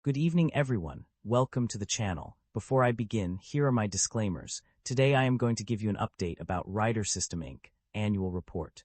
Good evening, everyone. Welcome to the channel. Before I begin, here are my disclaimers. Today I am going to give you an update about Ryder System Inc. Annual Report.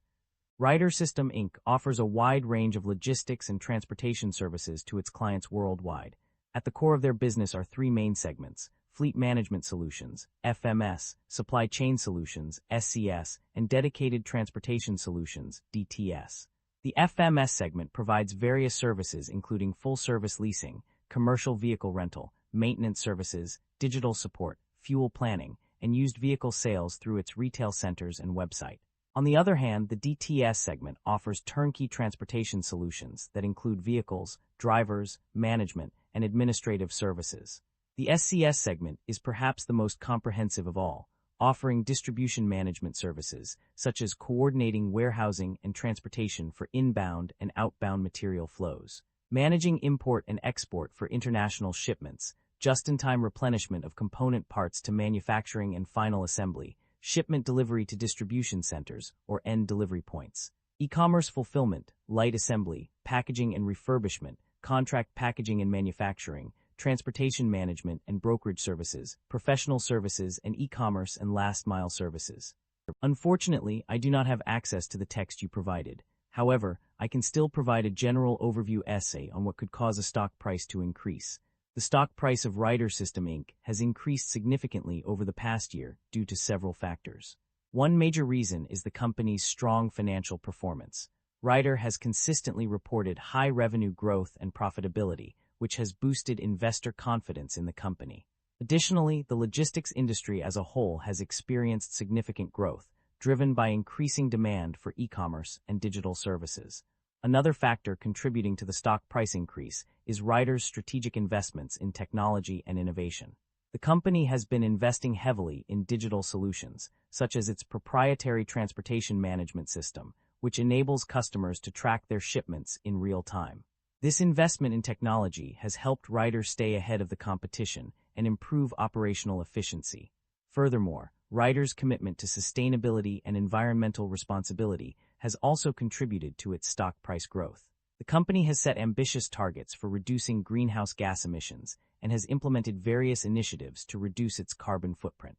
Ryder System Inc. offers a wide range of logistics and transportation services to its clients worldwide. At the core of their business are three main segments: Fleet Management Solutions, FMS, Supply Chain Solutions, SCS, and Dedicated Transportation Solutions, DTS. The FMS segment provides various services including full-service leasing, commercial vehicle rental, maintenance services, digital support, fuel planning, and used vehicle sales through its retail centers and website. On the other hand, the DTS segment offers turnkey transportation solutions that include vehicles, drivers, management, and administrative services. The SCS segment is perhaps the most comprehensive of all, offering distribution management services, such as coordinating warehousing and transportation for inbound and outbound material flows, managing import and export for international shipments, just-in-time replenishment of component parts to manufacturing and final assembly, shipment delivery to distribution centers or end delivery points, e-commerce fulfillment, light assembly, packaging and refurbishment, contract packaging and manufacturing, transportation management and brokerage services, professional services, and e-commerce and last-mile services. Unfortunately, I do not have access to the text you provided. However, I can still provide a general overview essay on what could cause a stock price to increase. The stock price of Ryder System Inc. has increased significantly over the past year due to several factors. One major reason is the company's strong financial performance. Ryder has consistently reported high revenue growth and profitability, which has boosted investor confidence in the company. Additionally, the logistics industry as a whole has experienced significant growth, driven by increasing demand for e-commerce and digital services. Another factor contributing to the stock price increase is Ryder's strategic investments in technology and innovation. The company has been investing heavily in digital solutions, such as its proprietary transportation management system, which enables customers to track their shipments in real time. This investment in technology has helped Ryder stay ahead of the competition and improve operational efficiency. Furthermore, Ryder's commitment to sustainability and environmental responsibility has also contributed to its stock price growth. The company has set ambitious targets for reducing greenhouse gas emissions and has implemented various initiatives to reduce its carbon footprint.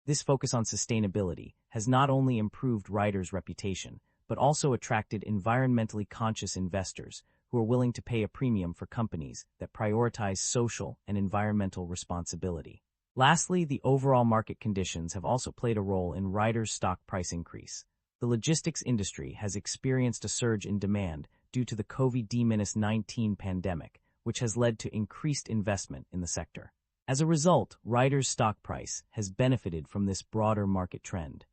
This focus on sustainability has not only improved Ryder's reputation, but also attracted environmentally conscious investors who are willing to pay a premium for companies that prioritize social and environmental responsibility. Lastly, the overall market conditions have also played a role in Ryder's stock price increase. The logistics industry has experienced a surge in demand due to the COVID-19 pandemic, which has led to increased investment in the sector. As a result, Ryder's stock price has benefited from this broader market trend.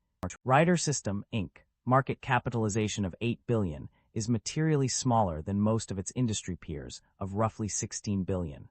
Ryder System Inc. market capitalization of $8 billion is materially smaller than most of its industry peers of roughly $16 billion.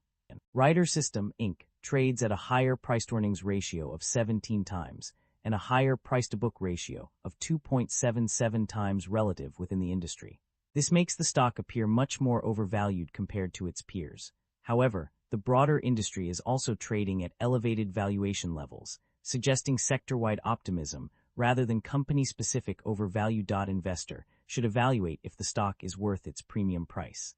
Ryder System Inc. trades at a higher price-to-earnings ratio of 17 times and a higher price-to-book ratio of 2.77 times relative within the industry. This makes the stock appear much more overvalued compared to its peers. However, the broader industry is also trading at elevated valuation levels, suggesting sector-wide optimism rather than company-specific overvalue. Investor should evaluate if the stock is worth its premium price.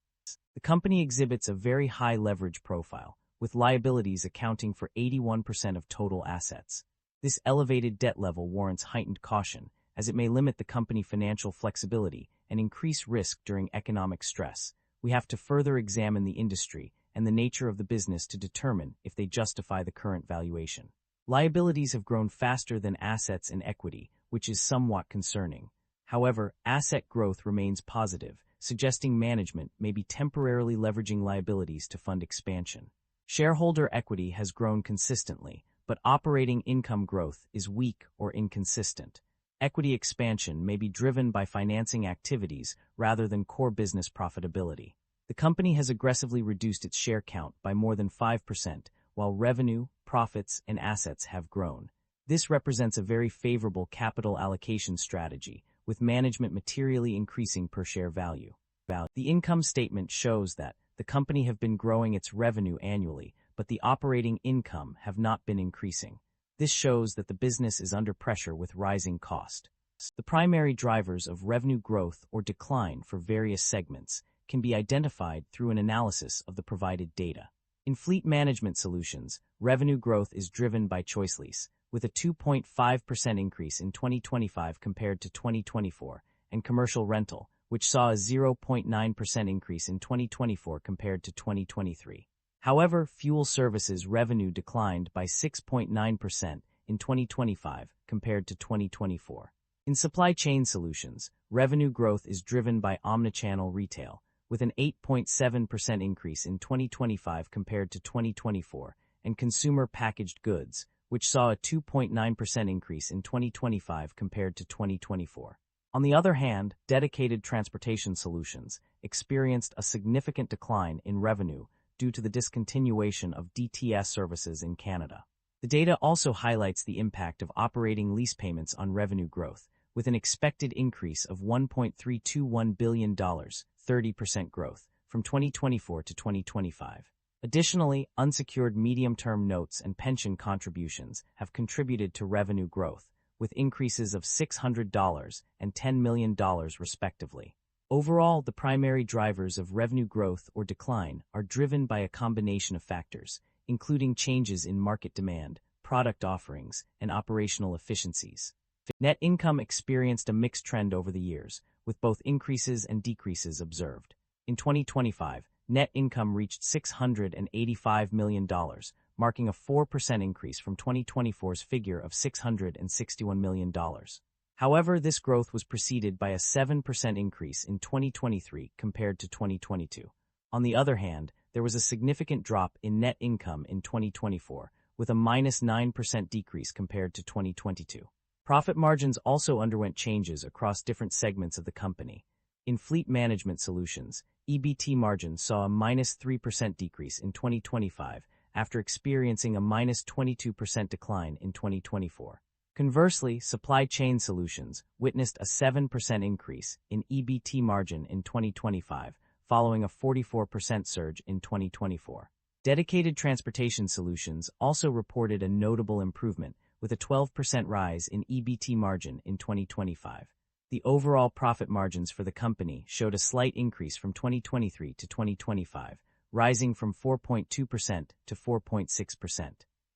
The company exhibits a very high leverage profile, with liabilities accounting for 81% of total assets. This elevated debt level warrants heightened caution, as it may limit the company financial flexibility and increase risk during economic stress. We have to further examine the industry and the nature of the business to determine if they justify the current valuation. Liabilities have grown faster than assets and equity, which is somewhat concerning. However, asset growth remains positive, suggesting management may be temporarily leveraging liabilities to fund expansion. Shareholder equity has grown consistently, but operating income growth is weak or inconsistent. Equity expansion may be driven by financing activities rather than core business profitability. The company has aggressively reduced its share count by more than 5%, while revenue, profits, and assets have grown. This represents a very favorable capital allocation strategy, with management materially increasing per-share value. The income statement shows that the company have been growing its revenue annually, but the operating income have not been increasing. This shows that the business is under pressure with rising cost. The primary drivers of revenue growth or decline for various segments can be identified through an analysis of the provided data. In Fleet Management Solutions, revenue growth is driven by ChoiceLease, with a 2.5% increase in 2025 compared to 2024, and Commercial Rental, which saw a 0.9% increase in 2024 compared to 2023. However, Fuel Services revenue declined by 6.9% in 2025 compared to 2024. In Supply Chain Solutions, revenue growth is driven by omnichannel retail, with an 8.7% increase in 2025 compared to 2024, and Consumer Packaged Goods, which saw a 2.9% increase in 2025 compared to 2024. On the other hand, Dedicated Transportation Solutions experienced a significant decline in revenue due to the discontinuation of DTS services in Canada. The data also highlights the impact of operating lease payments on revenue growth, with an expected increase of $1.321 billion, 30% growth, from 2024 to 2025. Additionally, unsecured medium-term notes and pension contributions have contributed to revenue growth, with increases of $600 and $10 million respectively. Overall, the primary drivers of revenue growth or decline are driven by a combination of factors, including changes in market demand, product offerings, and operational efficiencies. Net income experienced a mixed trend over the years, with both increases and decreases observed. In 2025, net income reached $685 million, marking a 4% increase from 2024's figure of $661 million. However, this growth was preceded by a 7% increase in 2023 compared to 2022. On the other hand, there was a significant drop in net income in 2024, with a -9% decrease compared to 2022. Profit margins also underwent changes across different segments of the company. In Fleet Management Solutions, EBT margin saw a -3% decrease in 2025 after experiencing a -22% decline in 2024. Conversely, Supply Chain Solutions witnessed a 7% increase in EBT margin in 2025, following a 44% surge in 2024. Dedicated Transportation Solutions also reported a notable improvement, with a 12% rise in EBT margin in 2025. The overall profit margins for the company showed a slight increase from 2023 to 2025, rising from 4.2% to 4.6%.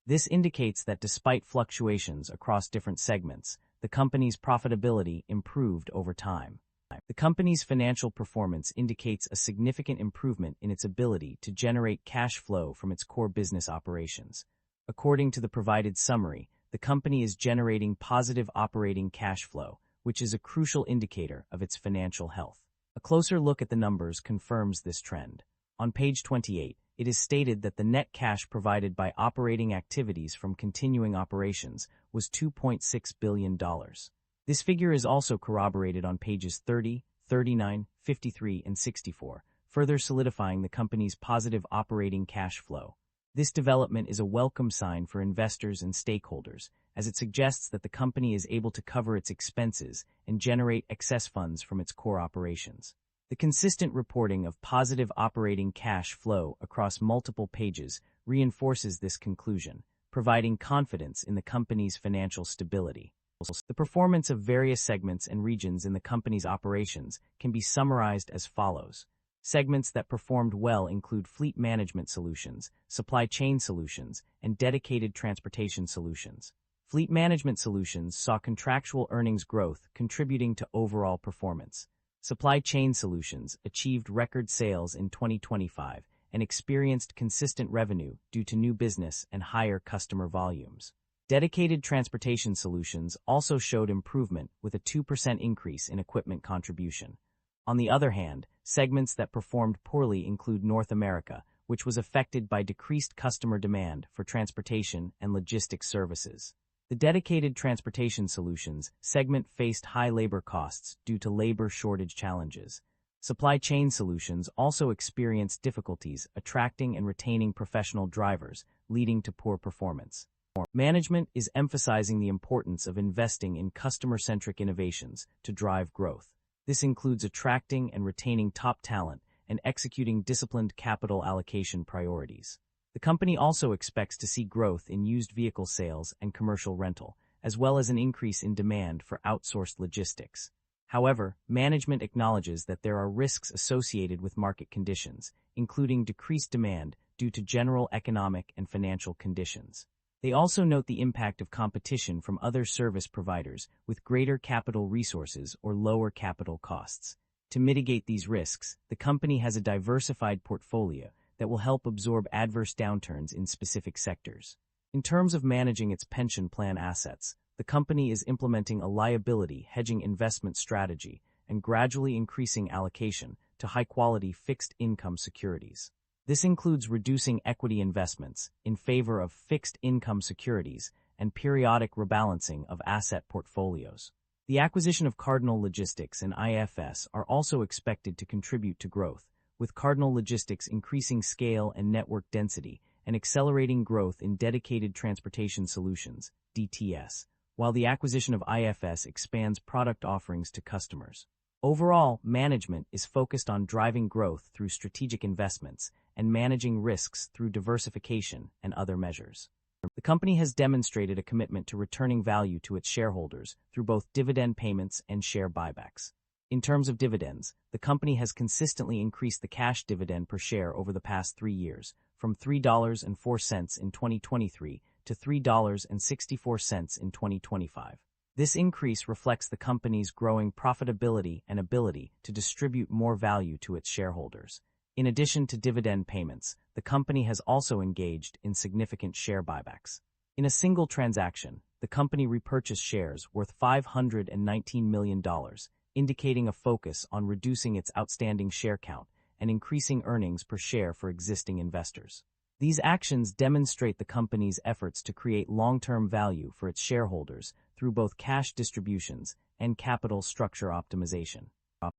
This indicates that despite fluctuations across different segments, the company's profitability improved over time. The company's financial performance indicates a significant improvement in its ability to generate cash flow from its core business operations. According to the provided summary, the company is generating positive operating cash flow, which is a crucial indicator of its financial health. A closer look at the numbers confirms this trend. On page 28, it is stated that the net cash provided by operating activities from continuing operations was $2.6 billion. This figure is also corroborated on pages 30, 39, 53, and 64, further solidifying the company's positive operating cash flow. This development is a welcome sign for investors and stakeholders, as it suggests that the company is able to cover its expenses and generate excess funds from its core operations. The consistent reporting of positive operating cash flow across multiple pages reinforces this conclusion, providing confidence in the company's financial stability. The performance of various segments and regions in the company's operations can be summarized as follows. Segments that performed well include Fleet Management Solutions, Supply Chain Solutions, and Dedicated Transportation Solutions. Fleet Management Solutions saw contractual earnings growth contributing to overall performance. Supply Chain Solutions achieved record sales in 2025 and experienced consistent revenue due to new business and higher customer volumes. Dedicated Transportation Solutions also showed improvement with a 2% increase in equipment contribution. On the other hand, segments that performed poorly include North America, which was affected by decreased customer demand for transportation and logistics services. The Dedicated Transportation Solutions segment faced high labor costs due to labor shortage challenges. Supply Chain Solutions also experienced difficulties attracting and retaining professional drivers, leading to poor performance. Management is emphasizing the importance of investing in customer-centric innovations to drive growth. This includes attracting and retaining top talent and executing disciplined capital allocation priorities. The company also expects to see growth in used vehicle sales and commercial rental, as well as an increase in demand for outsourced logistics. However, management acknowledges that there are risks associated with market conditions, including decreased demand due to general economic and financial conditions. They also note the impact of competition from other service providers with greater capital resources or lower capital costs. To mitigate these risks, the company has a diversified portfolio that will help absorb adverse downturns in specific sectors. In terms of managing its pension plan assets, the company is implementing a liability hedging investment strategy and gradually increasing allocation to high-quality fixed-income securities. This includes reducing equity investments in favor of fixed-income securities and periodic rebalancing of asset portfolios. The acquisition of Cardinal Logistics and IFS are also expected to contribute to growth, with Cardinal Logistics increasing scale and network density and accelerating growth in dedicated transportation solutions, DTS, while the acquisition of IFS expands product offerings to customers. Overall, management is focused on driving growth through strategic investments and managing risks through diversification and other measures. The company has demonstrated a commitment to returning value to its shareholders through both dividend payments and share buybacks. In terms of dividends, the company has consistently increased the cash dividend per share over the past 3 years, from $3.04 in 2023 to $3.64 in 2025. This increase reflects the company's growing profitability and ability to distribute more value to its shareholders. In addition to dividend payments, the company has also engaged in significant share buybacks. In a single transaction, the company repurchased shares worth $519 million, indicating a focus on reducing its outstanding share count and increasing earnings per share for existing investors. These actions demonstrate the company's efforts to create long-term value for its shareholders through both cash distributions and capital structure optimization.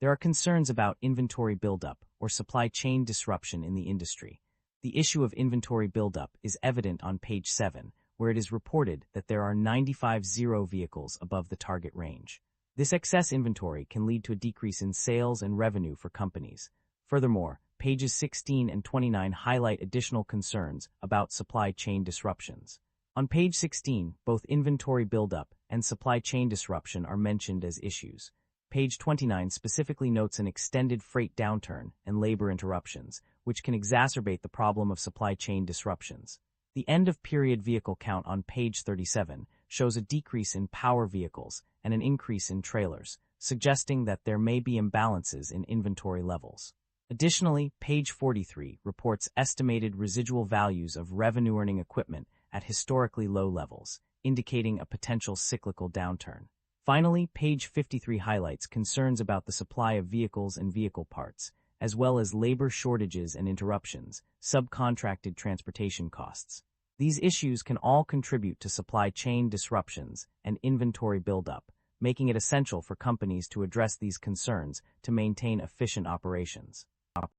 There are concerns about inventory buildup or supply chain disruption in the industry. The issue of inventory buildup is evident on page 7, where it is reported that there are 95 zero vehicles above the target range. This excess inventory can lead to a decrease in sales and revenue for companies. Furthermore, pages 16 and 29 highlight additional concerns about supply chain disruptions. On page 16, both inventory buildup and supply chain disruption are mentioned as issues. Page 29 specifically notes an extended freight downturn and labor interruptions, which can exacerbate the problem of supply chain disruptions. The end-of-period vehicle count on page 37 shows a decrease in power vehicles and an increase in trailers, suggesting that there may be imbalances in inventory levels. Additionally, page 43 reports estimated residual values of revenue-earning equipment at historically low levels, indicating a potential cyclical downturn. Finally, page 53 highlights concerns about the supply of vehicles and vehicle parts, as well as labor shortages and interruptions, subcontracted transportation costs. These issues can all contribute to supply chain disruptions and inventory buildup, making it essential for companies to address these concerns to maintain efficient operations.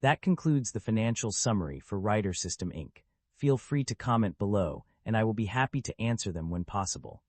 That concludes the financial summary for Ryder System Inc. Feel free to comment below, and I will be happy to answer them when possible.